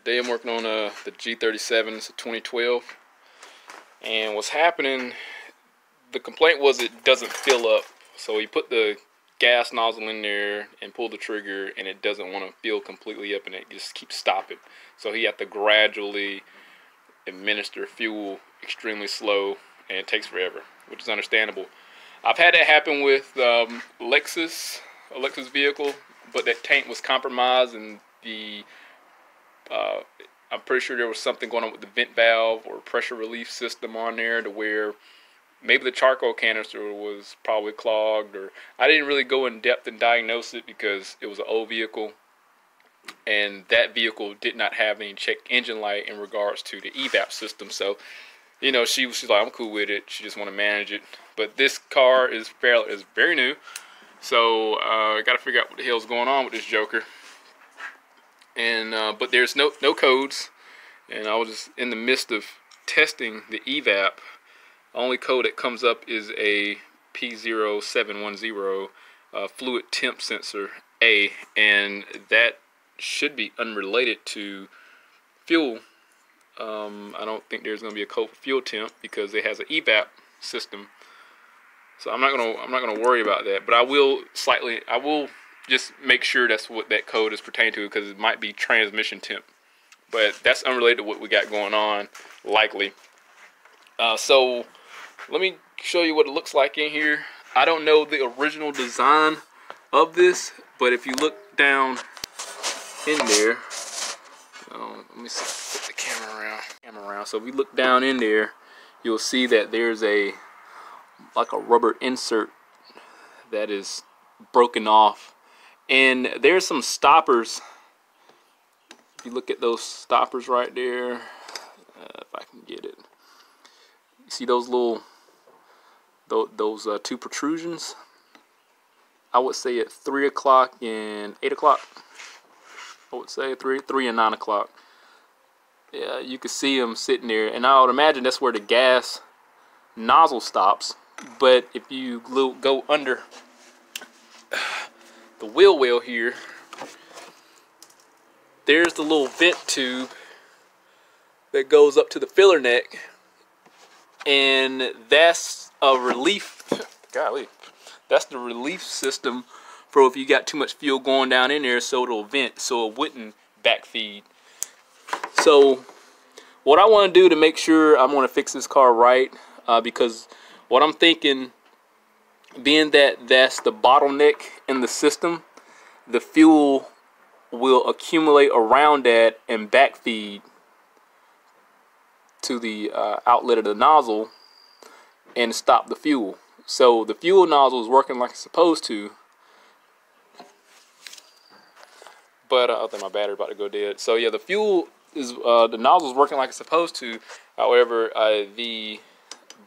Today I'm working on the G37. It's a 2012. And what's happening, the complaint was it doesn't fill up. So you put the gas nozzle in there and pull the trigger and it doesn't want to fill completely up and it just keeps stopping. So he had to gradually administer fuel extremely slow and it takes forever, which is understandable. I've had that happen with Lexus vehicle, but that tank was compromised and the I'm pretty sure there was something going on with the vent valve or pressure relief system on there to where maybe the charcoal canister was probably clogged, or I didn't really go in depth and diagnose it because it was an old vehicle and that vehicle did not have any check engine light in regards to the evap system. So, you know, she's like, I'm cool with it. She just want to manage it. But this car is very new. So I got to figure out what the hell's going on with this joker. And but there's no codes, and I was just in the midst of testing the evap. The only code that comes up is a P0710 fluid temp sensor A, and that should be unrelated to fuel. I don't think there's going to be a code for fuel temp because it has an evap system. So I'm not gonna worry about that, but I will just make sure that's what that code is pertaining to, because it might be transmission temp, but that's unrelated to what we got going on, likely. So let me show you what it looks like in here. I don't know the original design of this, but if you look down in there, let me see, put the camera around. So if you look down in there, you'll see that there's like a rubber insert that is broken off. And there's some stoppers. If you look at those stoppers right there, if I can get it, you see those little, those two protrusions? I would say at 3 o'clock and 8 o'clock. I would say 3 and 9 o'clock. Yeah, you can see them sitting there, and I would imagine that's where the gas nozzle stops. But if you go under the wheel well here, there's the little vent tube that goes up to the filler neck, and that's a relief, golly, that's the relief system for if you got too much fuel going down in there, so it'll vent so it wouldn't backfeed. So what I want to do to make sure I'm going to fix this car right, because what I'm thinking, being that that's the bottleneck in the system, the fuel will accumulate around that and backfeed to the outlet of the nozzle and stop the fuel. So the fuel nozzle is working like it's supposed to, but I think my battery about to go dead. So yeah, the fuel is the nozzle is working like it's supposed to. However, the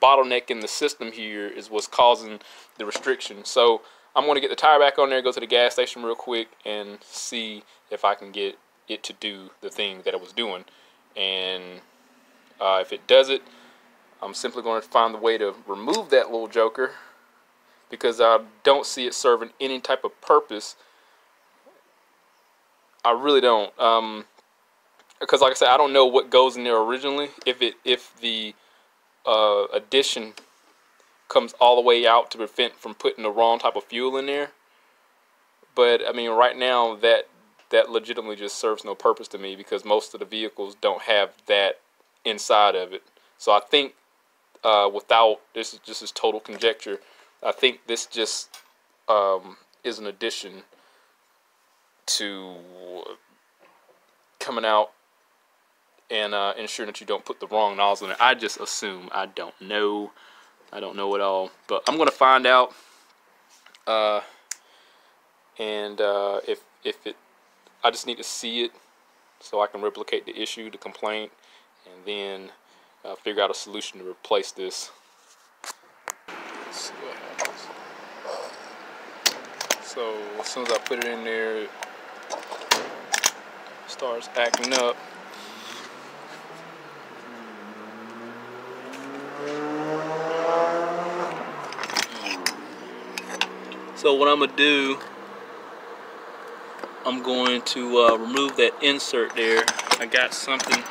bottleneck in the system here is what's causing the restriction. So I'm going to get the tire back on there, go to the gas station real quick, and see if I can get it to do the thing that it was doing. And if it does it, I'm simply going to find the way to remove that little joker, because I don't see it serving any type of purpose. I really don't. Because like I said, I don't know what goes in there originally. If the addition comes all the way out to prevent from putting the wrong type of fuel in there. But I mean, right now that legitimately just serves no purpose to me, because most of the vehicles don't have that inside of it. So I think without this is total conjecture, I think this just is an addition to coming out and ensuring that you don't put the wrong nozzle in it. I just assume. I don't know. I don't know at all. But I'm going to find out. If it, I just need to see it so I can replicate the issue, the complaint, and then figure out a solution to replace this. Let's see what happens. So as soon as I put it in there, it starts acting up. So what I'm gonna do I'm going to remove that insert there. I got something. Yeah,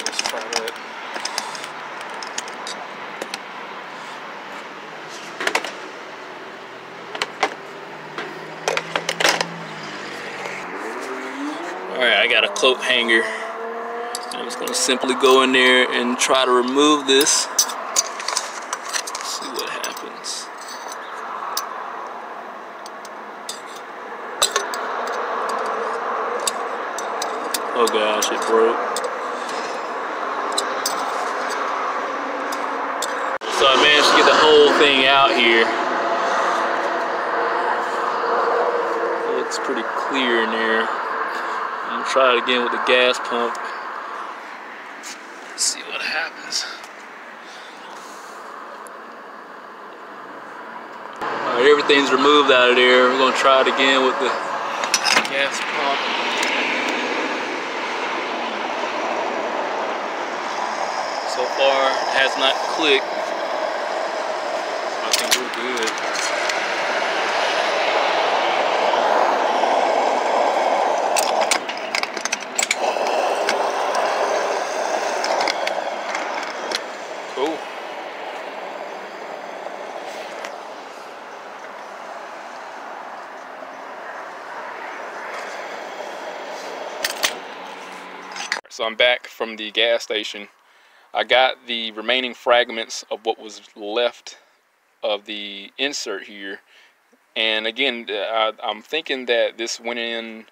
let's try that. Alright, I got a coat hanger. I'm just going to simply go in there and try to remove this. See what happens. Oh gosh, it broke. So I managed to get the whole thing out here. It looks pretty clear in there. I'm gonna try it again with the gas pump. See what happens. Alright, everything's removed out of there. We're gonna try it again with the gas pump. So far, it has not clicked. I think we're good. Cool. So I'm back from the gas station. I got the remaining fragments of what was left of the insert here, and again, I'm thinking that this went in.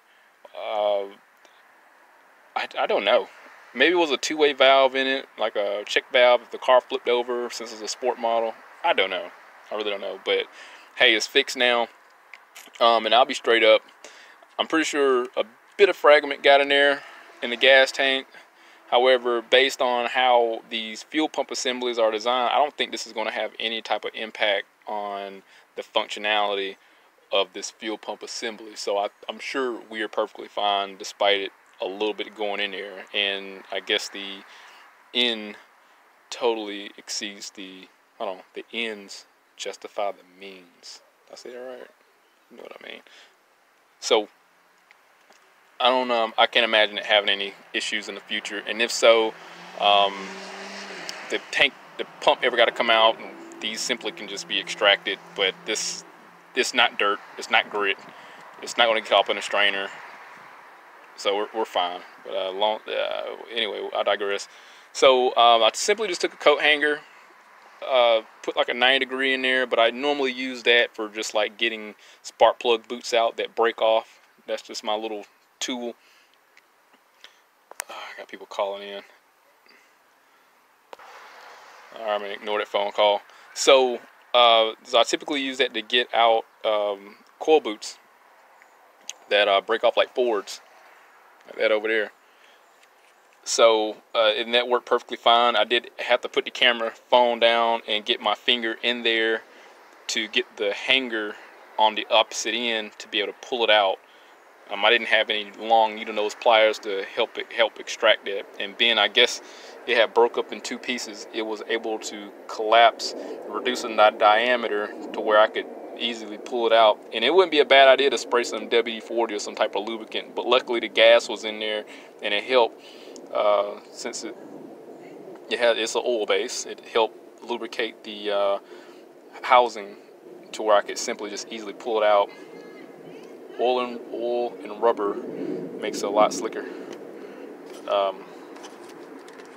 I don't know. Maybe it was a two-way valve in it, like a check valve if the car flipped over, since it's a sport model. I don't know. I really don't know. But hey, it's fixed now. And I'll be straight up. I'm pretty sure a bit of fragment got in there in the gas tank. However, based on how these fuel pump assemblies are designed, I don't think this is going to have any type of impact on the functionality of this fuel pump assembly. So I'm sure we are perfectly fine despite it a little bit going in there. And I guess the end totally exceeds the, the ends justify the means. Did I say that right? You know what I mean? So I don't know. I can't imagine it having any issues in the future. And if so, the pump ever got to come out, and these simply can just be extracted. But it's not dirt. It's not grit. It's not going to get up in a strainer. So we're fine. But anyway, I digress. So I simply just took a coat hanger, put like a 90-degree in there, but I normally use that for just like getting spark plug boots out that break off. That's just my little tool. I got people calling in. Alright, I'm gonna ignore that phone call. So I typically use that to get out coil boots that break off like Fords, like that over there. So and that worked perfectly fine. I did have to put the camera phone down and get my finger in there to get the hanger on the opposite end to be able to pull it out. I didn't have any long needle nose pliers to help extract that, and then I guess it had broke up in two pieces. It was able to collapse, reducing that diameter to where I could easily pull it out. And it wouldn't be a bad idea to spray some WD-40 or some type of lubricant, but luckily the gas was in there and it helped. Since it's an oil base, it helped lubricate the housing to where I could simply just easily pull it out. Oil and rubber makes it a lot slicker.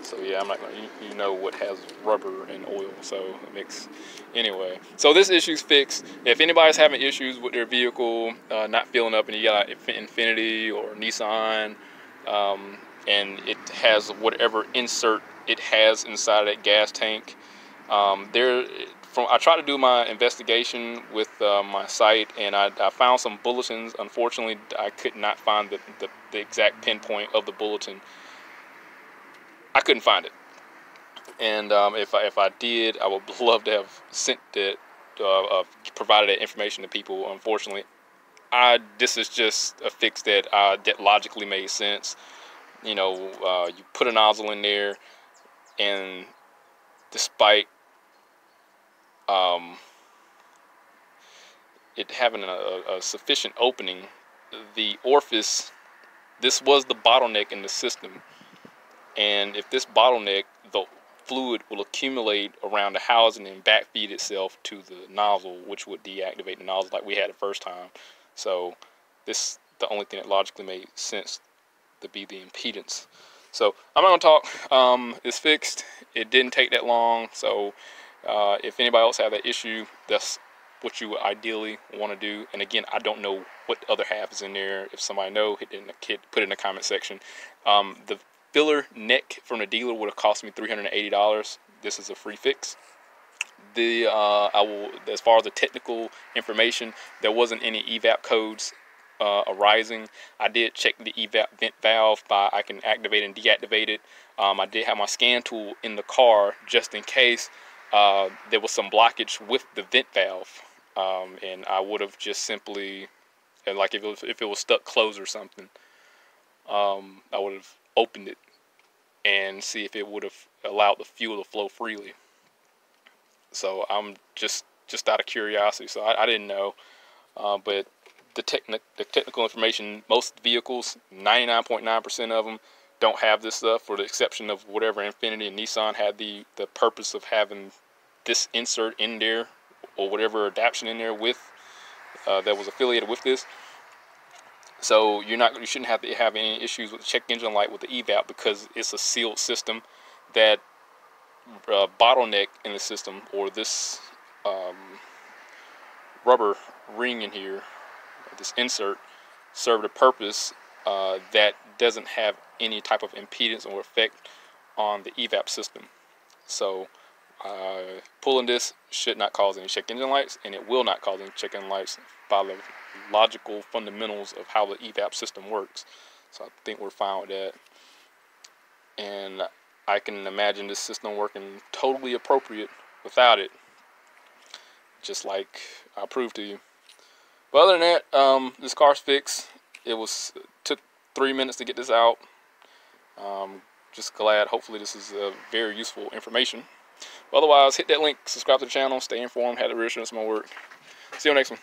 So yeah, I'm not gonna, you know what has rubber and oil, so it makes, anyway. So this issue's fixed. If anybody's having issues with their vehicle not filling up, and you got Infiniti or Nissan, and it has whatever insert it has inside that gas tank, I tried to do my investigation with my site, and I found some bulletins. Unfortunately, I could not find the exact pinpoint of the bulletin. I couldn't find it, and if I did, I would love to have sent it, provided that information to people. Unfortunately, this is just a fix that logically made sense. You know, you put a nozzle in there, and despite it having a sufficient opening, the orifice, this was the bottleneck in the system. And if this bottleneck, the fluid will accumulate around the housing and backfeed itself to the nozzle, which would deactivate the nozzle like we had the first time. So this, the only thing that logically made sense to be the impedance. So I'm not gonna talk. It's fixed. It didn't take that long. So if anybody else have that issue, that's what you would ideally want to do. And again, I don't know what the other half is in there. If somebody know, put it in the comment section. The filler neck from the dealer would have cost me $380. This is a free fix. I will, as far as the technical information, there wasn't any evap codes arising. I did check the evap vent valve I can activate and deactivate it. I did have my scan tool in the car just in case there was some blockage with the vent valve, and I would have just simply, like if it was stuck closed or something, I would have opened it and see if it would have allowed the fuel to flow freely. So I'm just out of curiosity. So I didn't know, but the technical information, most vehicles, 99.9% of them don't have this stuff, for the exception of whatever Infiniti and Nissan had the purpose of having this insert in there, or whatever adaptation in there with that was affiliated with this. So you shouldn't have to have any issues with the check engine light with the evap, because it's a sealed system. That bottleneck in the system, or this rubber ring in here, this insert, served a purpose that doesn't have any type of impedance or effect on the evap system. So pulling this should not cause any check engine lights, and it will not cause any check engine lights by the logical fundamentals of how the evap system works. So I think we're fine with that, and I can imagine this system working totally appropriate without it, just like I proved to you. But other than that, this car's fixed. It took 3 minutes to get this out. Just glad. Hopefully this is very useful information. But otherwise, hit that link, subscribe to the channel, stay informed, have the reassurance of my work. See you on the next one.